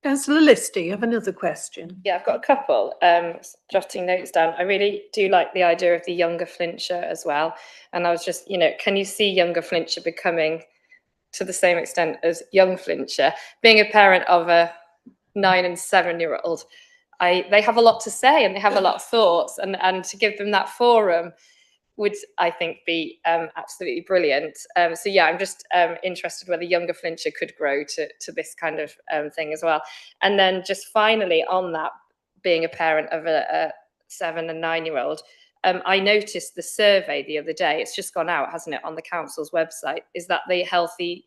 Councillor Lister, you have another question. Yeah, I've got a couple. Jotting notes down. I really do like the idea of the younger Flintshire as well. And I was just, can you see younger Flintshire becoming to the same extent as young Flintshire? Being a parent of a 9 and 7-year-old, they have a lot to say and they have a lot of thoughts, and to give them that forum would, I think, be absolutely brilliant. So yeah, I'm just interested whether younger Flintshire could grow to this kind of thing as well. And then just finally on that, being a parent of a 7 and 9-year-old, I noticed the survey the other day. It's just gone out, hasn't it, on the council's website? Is that the Happy,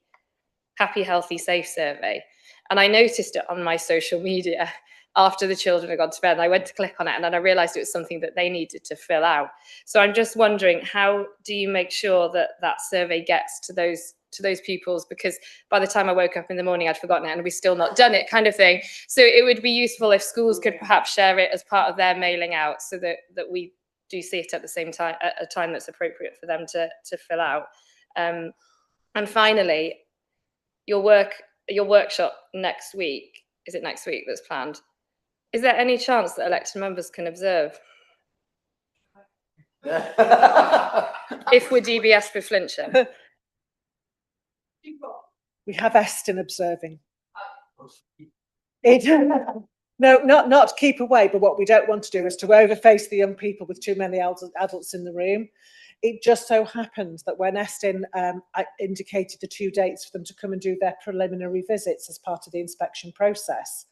Healthy, Safe survey? And I noticed it on my social media after the children had gone to bed, and I went to click on it, and then I realized it was something that they needed to fill out. So I'm just wondering, how do you make sure that that survey gets to those pupils? Because by the time I woke up in the morning, I'd forgotten it and we've still not done it, kind of thing. So it would be useful if schools could perhaps share it as part of their mailing out, so that we do see it at the same time, at a time that's appropriate for them to fill out. And finally, your workshop next week, is it next week that's planned? Is there any chance that elected members can observe? If we're DBS for Flintshire. We have Eston observing. No, not keep away, but what we don't want to do is to overface the young people with too many adults in the room. It just so happened that when Eston indicated the 2 dates for them to come and do their preliminary visits as part of the inspection process,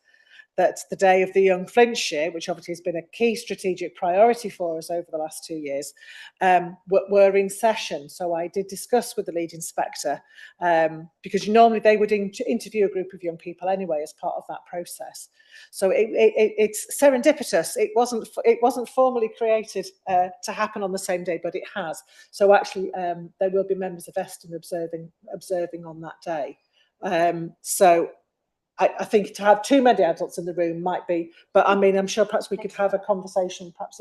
that the day of the young Flintshire, which obviously has been a key strategic priority for us over the last 2 years, were in session. So I did discuss with the lead inspector, because normally they would interview a group of young people anyway as part of that process. So it's serendipitous. It wasn't formally created to happen on the same day, but it has. So actually, there will be members of Eston observing on that day. So I think to have too many adults in the room might be, but I mean, I'm sure perhaps we could have a conversation, perhaps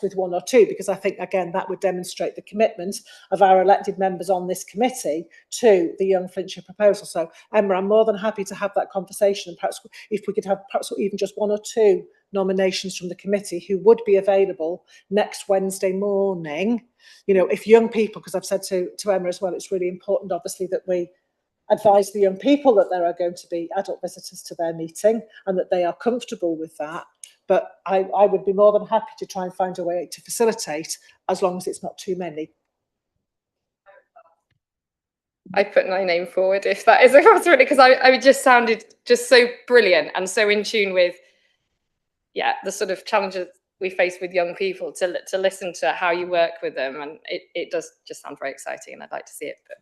with 1 or 2, because I think, again, that would demonstrate the commitment of our elected members on this committee to the Young Flintshire proposal. So, Emma, I'm more than happy to have that conversation. And perhaps if we could have perhaps even just 1 or 2 nominations from the committee who would be available next Wednesday morning. If young people, because I've said to Emma as well, it's really important, obviously, that we advise the young people that there are going to be adult visitors to their meeting and that they are comfortable with that. But I would be more than happy to try and find a way to facilitate, as long as it's not too many. I put my name forward if that is a possibility, because it just sounded just so brilliant and so in tune with, the sort of challenges we face with young people, to listen to how you work with them. And it does just sound very exciting, and I'd like to see it, but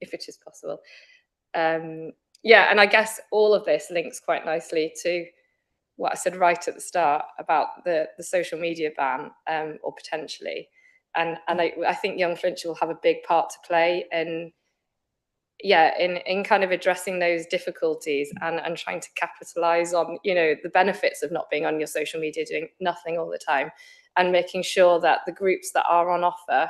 if it is possible. And I guess all of this links quite nicely to what I said right at the start about the social media ban, or potentially, and I think Young Flintshire will have a big part to play in kind of addressing those difficulties and trying to capitalize on the benefits of not being on your social media, doing nothing all the time, and making sure that the groups that are on offer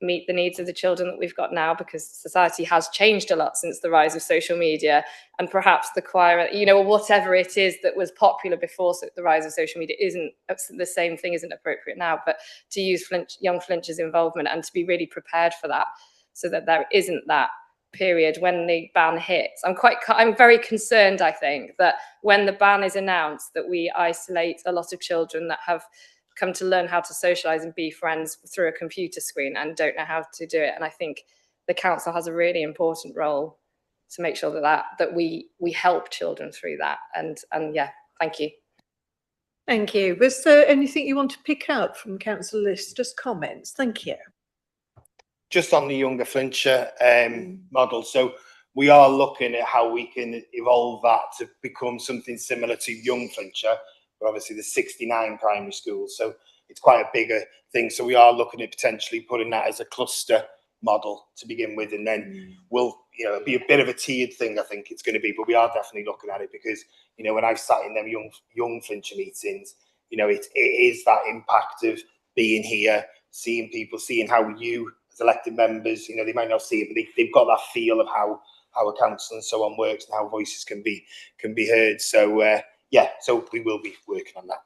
meet the needs of the children that we've got now, because society has changed a lot since the rise of social media, and perhaps the choir, or whatever it is that was popular before the rise of social media isn't the same thing, isn't appropriate now. But to use Young Flintshire's involvement and to be really prepared for that, so that there isn't that period when the ban hits. I'm very concerned, I think, that when the ban is announced, that we isolate a lot of children that have come to learn how to socialize and be friends through a computer screen and don't know how to do it. And I think the council has a really important role to make sure that we help children through that. And thank you. Thank you. Was there anything you want to pick out from Councillor List? Just comments. Thank you. Just on the younger Flintshire model. So we are looking at how we can evolve that to become something similar to Young Flintshire. Obviously there's 69 primary schools, so it's quite a bigger thing. So we are looking at potentially putting that as a cluster model to begin with, and then we'll, it'll be a bit of a tiered thing, I think it's going to be, but we are definitely looking at it, because, when I've sat in them young Flintshire meetings, it is that impact of being here, seeing people, seeing how you as elected members, they might not see it, but they've got that feel of how how a council and so on works and how voices can be heard. So yeah, so we will be working on that.